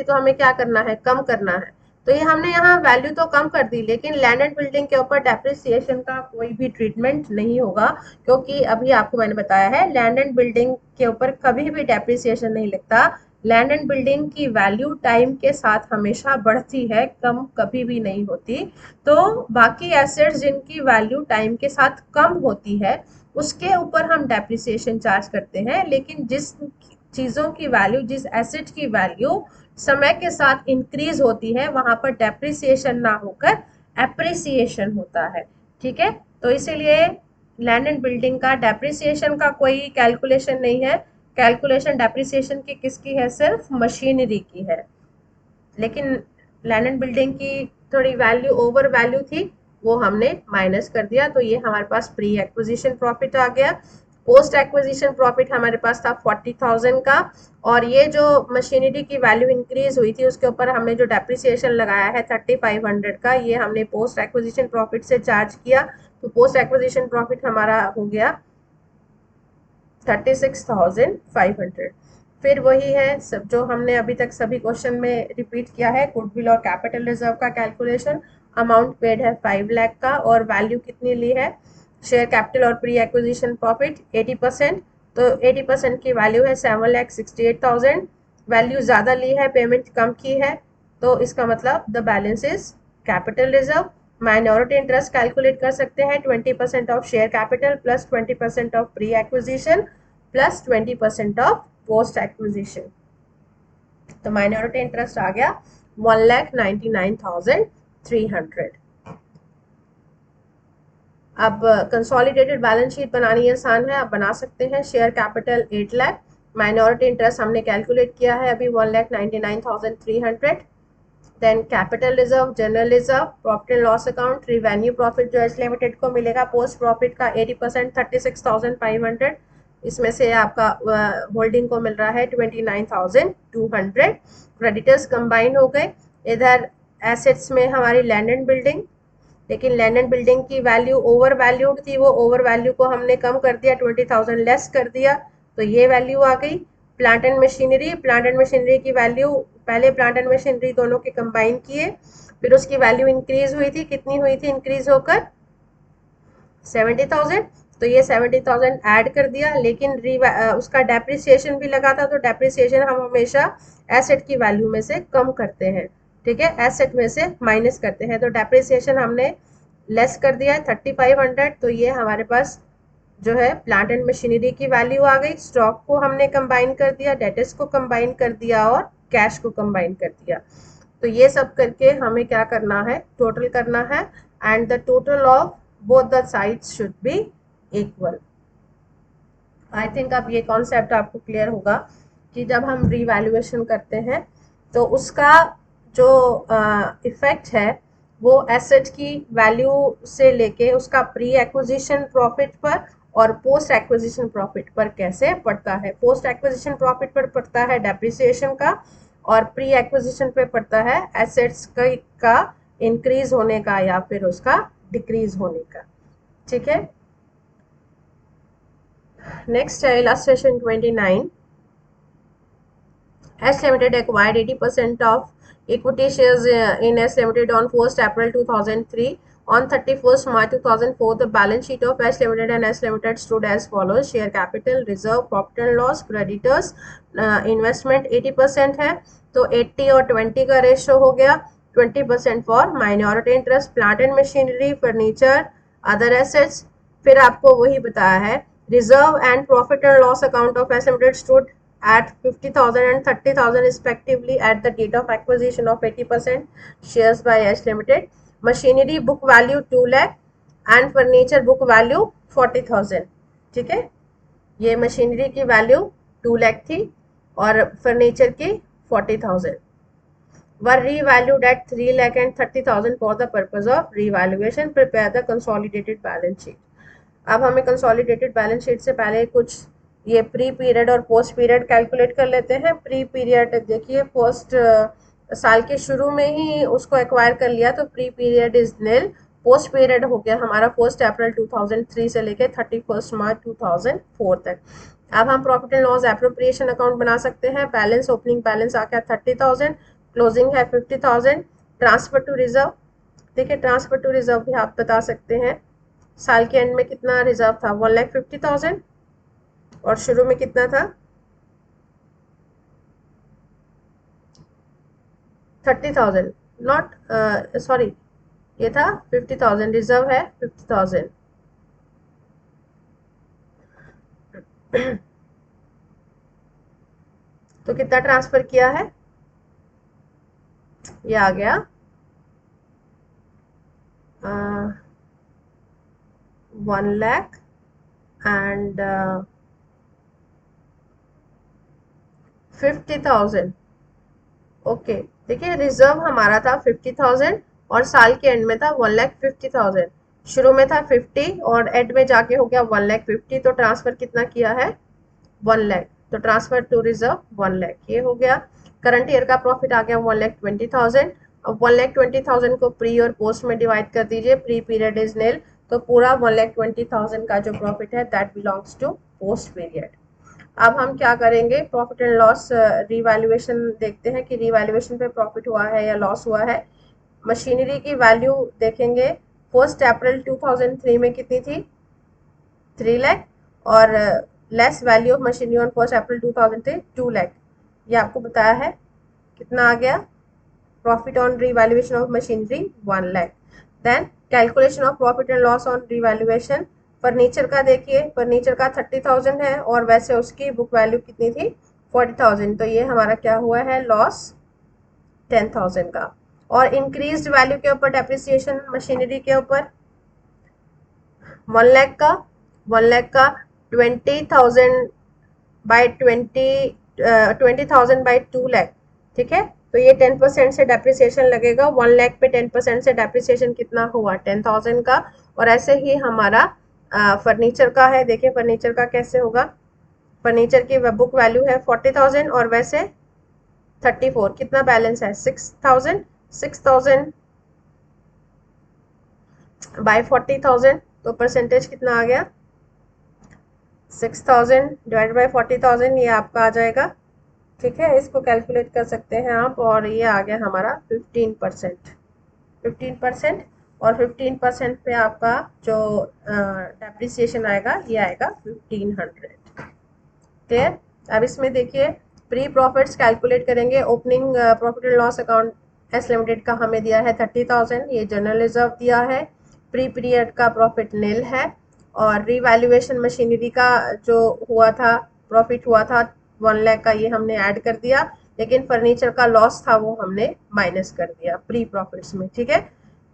तो हमें क्या करना है, कम करना है। तो ये हमने यहाँ वैल्यू तो कम कर दी, लेकिन लैंड एंड बिल्डिंग के ऊपर डेप्रिसिएशन का कोई भी ट्रीटमेंट नहीं होगा, क्योंकि अभी आपको मैंने बताया है लैंड एंड बिल्डिंग के ऊपर कभी भी डेप्रिसिएशन नहीं लगता। लैंड एंड बिल्डिंग की वैल्यू टाइम के साथ हमेशा बढ़ती है, कम कभी भी नहीं होती। तो बाकी एसेट्स जिनकी वैल्यू टाइम के साथ कम होती है, उसके ऊपर हम डेप्रिसिएशन चार्ज करते हैं, लेकिन जिस चीज़ों की वैल्यू, जिस एसेट की वैल्यू समय के साथ इंक्रीज होती है, वहां पर डेप्रिसिएशन ना होकर एप्रिसिएशन होता है। ठीक है, तो इसीलिए लैंड एंड बिल्डिंग का डेप्रिसिएशन का कोई कैलकुलेशन नहीं है। कैलकुलेशन डेप्रिसिएशन की किसकी है, सिर्फ मशीनरी की है। लेकिन लैंड एंड बिल्डिंग की थोड़ी वैल्यू ओवर वैल्यू थी, वो हमने माइनस कर दिया, तो ये हमारे पास प्री एक्विजिशन प्रॉफिट आ गया। पोस्ट एक्विजिशन प्रॉफिट हमारे पास था 40,000 का, और ये जो मशीनरी की वैल्यू इंक्रीज हुई थी उसके ऊपर हमने जो डेप्रिसिएशन लगाया है 3500 का, ये हमने पोस्ट एक्विजिशन प्रॉफिट से चार्ज किया। तो पोस्ट एक्विजिशन प्रॉफिट हमारा हो गया 36,500। फिर वही है सब जो हमने अभी तक सभी क्वेश्चन में रिपीट किया है, गुडविल और कैपिटल रिजर्व का कैलकुलेशन। अमाउंट पेड है 5 लाख का, और वैल्यू कितनी ली है, शेयर कैपिटल और प्री एक्विजिशन प्रॉफिट 80%। तो 80% की वैल्यू है 7,68,000। वैल्यू ज़्यादा ली है, पेमेंट कम की है, तो इसका मतलब the balance is capital reserve. Minority interest calculate कर सकते हैं, 20% of share capital plus 20% of pre acquisition plus 20% of post acquisition. तो माइनॉरिटी इंटरेस्ट आ गया 1,99,300। अब कंसोलिडेटेड बैलेंस शीट बनानी आसान है, आप बना सकते हैं। Share capital 8 lakh, minority interest हमने कैलकुलेट किया है अभी 1,99,300। Then capital reserve, general reserve, profit and loss account, revenue profit जो एच लिमिटेड को मिलेगा, पोस्ट प्रॉफिट का 80% 36,500, इसमें से आपका होल्डिंग को मिल रहा है 29,200। क्रेडिटर्स कंबाइन हो गए। इधर एसेट्स में हमारी लैंड एंड बिल्डिंग, लेकिन लैंड एंड बिल्डिंग की वैल्यू ओवर वैल्यूड थी, वो ओवर वैल्यू को हमने कम कर दिया, 20,000 लेस कर दिया, तो ये वैल्यू आ गई। Plant and machinery, plant and machinery की वैल्यू, पहले प्लांट एंड मशीनरी दोनों के कंबाइन किए, फिर उसकी वैल्यू इंक्रीज हुई थी, कितनी हुई थी इंक्रीज होकर, 70,000। तो ये 70,000 ऐड कर दिया, लेकिन उसका डेप्रिसिएशन भी लगा था, तो डेप्रिसिएशन हम हमेशा एसेट की वैल्यू में से कम करते हैं। ठीक है, एसेट में से माइनस करते हैं, तो डेप्रिसिएशन हमने लेस कर दिया है 3500। तो ये हमारे पास जो है प्लांट एंड मशीनरी की वैल्यू आ गई। स्टॉक को हमने कंबाइन कर दिया, डेटर्स को कंबाइन कर दिया, और कैश को कंबाइन कर दिया। तो ये सब करके हमें क्या करना है, टोटल करना है, and the total of both the sides should be equal. I think अब ये कॉन्सेप्ट आपको क्लियर होगा कि जब हम रीवैल्यूएशन करते हैं तो उसका जो इफेक्ट है वो एसेट की वैल्यू से लेके उसका प्री एक्विजिशन प्रॉफिट पर और पोस्ट एक्विजिशन प्रॉफिट पर कैसे पड़ता है। पोस्ट एक्विजिशन प्रॉफिट पर पड़ता है डेप्रिसिएशन का, और प्री एक्विजिशन पे पड़ता है एसेट्स का इंक्रीज होने का या फिर उसका डिक्रीज होने का। ठीक है, नेक्स्ट है illustration 29। S Limited acquired 80% of equity shares in S Limited on 1st April 2003. On 31st March 2004, the balance sheet of S Limited and S Limited stood as follows: share capital, reserve, profit and loss, creditors, investment 80% है, तो 80 और 20 का ratio हो गया। 20% for minority interest, plant and machinery, furniture, other assets. फिर आपको वही बताया है, reserve and profit and loss account of S limited stood at 50,000 and 30,000 respectively at the date of acquisition of 80% shares by S Limited. Machinery book value 2 lakh and furniture book value 40,000। ठीक है, ये machinery की value 2 lakh थी और furniture की 40,000। were revalued at 3 lakh and 30,000 for the purpose of revaluation. Prepare the consolidated balance sheet. अब हमें consolidated balance sheet से पहले कुछ ये प्री पीरियड और पोस्ट पीरियड कैलकुलेट कर लेते हैं। प्री पीरियड देखिए, फर्स्ट साल के शुरू में ही उसको एक्वायर कर लिया तो pre period is nil. Post period हो गया हमारा 1 अप्रैल 2003 से लेकर 31 मार्च 2004 तक। अब हम profit and loss appropriation account बना सकते हैं। बैलेंस, ओपनिंग बैलेंस आ गया 30,000, क्लोजिंग है 50,000। ट्रांसफर टू रिजर्व, देखिए ट्रांसफर टू रिजर्व भी आप बता सकते हैं। साल के एंड में कितना रिजर्व था, 1,50,000 और शुरू में कितना था 30,000, नॉट सॉरी, ये था 50,000, रिजर्व है 50,000। तो कितना ट्रांसफर किया है, ये आ गया 1 लाख एंड 50,000। ओके, देखिए रिजर्व हमारा था 50,000 और साल के एंड में था 1,50,000। शुरू में था 50 और एंड में जाके हो गया 1,50,000, तो ट्रांसफर कितना किया है 1 लाख, तो ट्रांसफर टू रिजर्व 1 लाख, ये हो गया। करंट ईयर का प्रॉफिट आ गया 1,20,000। अब 1,20,000 को प्री और पोस्ट में डिवाइड कर दीजिए। प्री पीरियड इज निल, तो पूरा 1,20,000 का जो प्रॉफिट है that belongs to post period. अब हम क्या करेंगे, प्रॉफिट एंड लॉस रिवैल्यूएशन देखते हैं कि रिवैल्यूएशन पे प्रॉफिट हुआ है या लॉस हुआ है। मशीनरी की वैल्यू देखेंगे, 1 अप्रैल 2003 में कितनी थी 3 लाख और less value of machinery on 1 April 2003 2 lakh. ये आपको बताया है कितना आ गया profit on revaluation of machinery 1 lakh. Then calculation of profit and loss on revaluation. Furniture का देखिए, फर्नीचर का 30,000 है और वैसे उसकी बुक वैल्यू कितनी थी 40,000, तो ये हमारा क्या हुआ है लॉस 10,000 का। और इंक्रीज्ड वैल्यू के ऊपर डेप्रिसिएशन मशीनरी के ऊपर 1 लाख का 20,000 बाई 20,000 बाई 2 लाख। ठीक है, तो ये 10% से डेप्रिसिएशन लगेगा। 1 लाख पे 10% से डेप्रिसिएशन कितना हुआ 10,000 का। और ऐसे ही हमारा फर्नीचर का है, देखिए फर्नीचर का कैसे होगा। फर्नीचर की बुक वैल्यू है 40,000 और वैसे 34, कितना बैलेंस है 6,000। 6,000 बाय 40,000, तो परसेंटेज कितना आ गया 6,000 डिवाइड बाय 40,000, ये आपका आ जाएगा। ठीक है, इसको कैलकुलेट कर सकते हैं आप और ये आ गया हमारा 15%। 15% और 15% पे आपका जो डेप्रिसिएशन आएगा ये आएगा 1,500। क्लियर। अब इसमें देखिए प्री प्रॉफिट्स कैलकुलेट करेंगे। Opening profit and loss account S limited का हमें दिया है 30,000, ये जनरल रिजर्व दिया है। प्री पीरियड का प्रॉफिट निल है और रिवैल्यूएशन मशीनरी का जो हुआ था प्रॉफिट हुआ था 1 लाख का, ये हमने ऐड कर दिया। लेकिन फर्नीचर का लॉस था वो हमने माइनस कर दिया प्री प्रॉफिट्स में। ठीक है,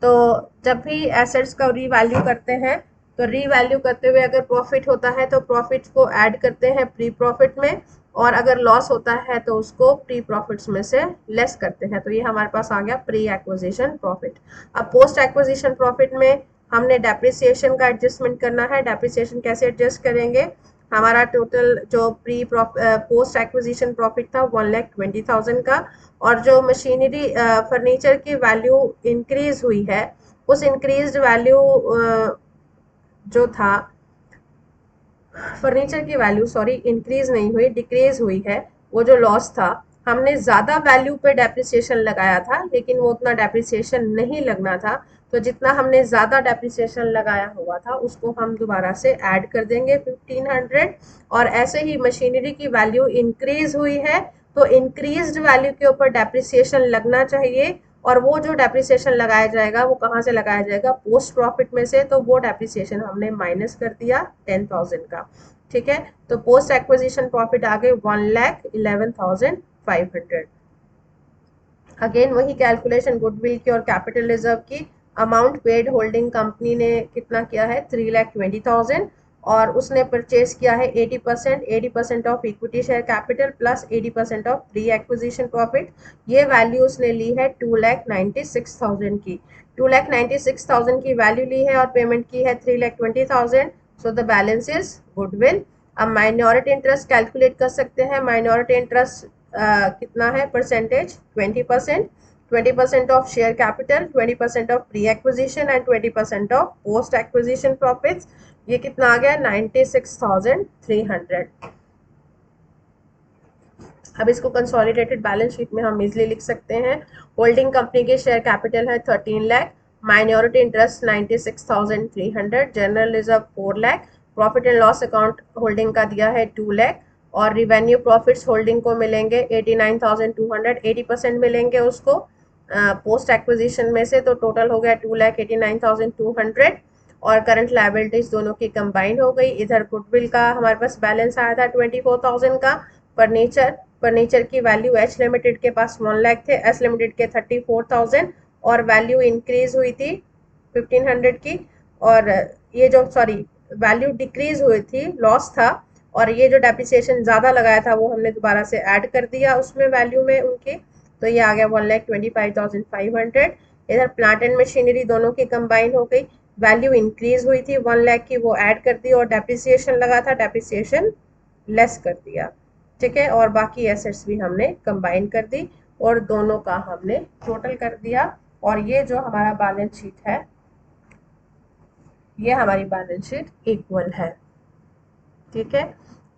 तो जब भी एसेट्स का रीवैल्यू करते हैं तो रीवैल्यू करते हुए अगर प्रॉफिट होता है तो प्रॉफिट को ऐड करते हैं प्री प्रॉफिट में, और अगर लॉस होता है तो उसको प्री प्रॉफिट्स में से लेस करते हैं। तो ये हमारे पास आ गया प्री एक्विजिशन प्रॉफिट। अब पोस्ट एक्विजिशन प्रॉफिट में हमने डेप्रिसिएशन का एडजस्टमेंट करना है। डेप्रिसिएशन कैसे एडजस्ट करेंगे, हमारा टोटल जो पोस्ट एक्विजिशन प्रॉफिट था 1,20,000 का, और जो मशीनरी फर्नीचर की वैल्यू इंक्रीज हुई है, उस इंक्रीज्ड वैल्यू जो था फर्नीचर की वैल्यू, सॉरी इंक्रीज नहीं हुई, डिक्रीज हुई है। वो जो लॉस था, हमने ज़्यादा वैल्यू पे डेप्रिसिएशन लगाया था, लेकिन वो उतना डेप्रिसिएशन नहीं लगना था। तो जितना हमने ज़्यादा डेप्रिसिएशन लगाया हुआ था उसको हम दोबारा से ऐड कर देंगे 1500। और ऐसे ही मशीनरी की वैल्यू इंक्रीज हुई है, तो इंक्रीज्ड वैल्यू के ऊपर डेप्रिसिएशन लगना चाहिए। और वो जो डेप्रिसिएशन लगाया जाएगा वो कहाँ से लगाया जाएगा? पोस्ट प्रॉफिट में से। तो वो डेप्रिसिएशन हमने माइनस कर दिया 10,000 का। ठीक है, तो पोस्ट एक्विजिशन प्रॉफिट आ गए 1,11,500। अगेन वही कैलकुलेशन गुडविल की और कैपिटल रिजर्व की। अमाउंट पेड होल्डिंग कंपनी ने कितना किया है? 3,20,000, और उसने परचेज किया है 80% of equity share capital plus 80% of pre acquisition profit. ये वैल्यू उसने ली है 2,96,000 की। 2,96,000 की वैल्यू ली है और पेमेंट की है 3,20,000। सो द बैलेंस इज गुडविल। अब माइनॉरिटी इंटरेस्ट कैलकुलेट कर सकते हैं। माइनॉरिटी इंटरेस्ट कितना है? Percentage 20%। 20% of share capital, 20% of pre acquisition and 20% of post acquisition profits. ये कितना आ गया? 96,300। अब इसको कंसोलिडेटेड बैलेंस शीट में हम इजिली लिख सकते हैं। होल्डिंग कंपनी के शेयर कैपिटल है 13 lakh, minority interest 96,300, general reserve 4 lakh, profit and loss account holding का दिया है 2 लाख, और रिवेन्यू प्रॉफिट्स होल्डिंग को मिलेंगे 89,200, 80% मिलेंगे उसको पोस्ट एक्विजिशन में से। तो टोटल हो गया 2,89,200। और करंट लायबिलिटीज दोनों की कंबाइन हो गई। इधर गुडविल का हमारे पास बैलेंस आया था 24,000 का। फर्नीचर की वैल्यू एच लिमिटेड के पास 1 लाख थे, एस लिमिटेड के 34,000, और वैल्यू इंक्रीज हुई थी 1,500 की। और ये जो सॉरी वैल्यू डिक्रीज हुई थी, लॉस था, और ये जो डेप्रिसिएशन ज़्यादा लगाया था वो हमने दोबारा से ऐड कर दिया उसमें वैल्यू में उनकी। तो ये आ गया 1,25,500। इधर प्लांट एंड मशीनरी दोनों की कंबाइन हो गई, वैल्यू इंक्रीज हुई थी 1 लाख की, वो ऐड कर दी, और डेप्रिसिएशन लगा था, डेप्रिसिएशन लेस कर दिया। ठीक है, और बाकी एसेट्स भी हमने कंबाइन कर दी और दोनों का हमने टोटल कर दिया। और ये जो हमारा बैलेंस शीट है, ये हमारी बैलेंस शीट इक्वल है। ठीक है,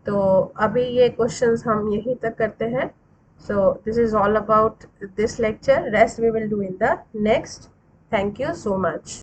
तो अभी ये क्वेश्चंस हम यहीं तक करते हैं। So this is all about this lecture, rest we will do in the next. Thank you so much.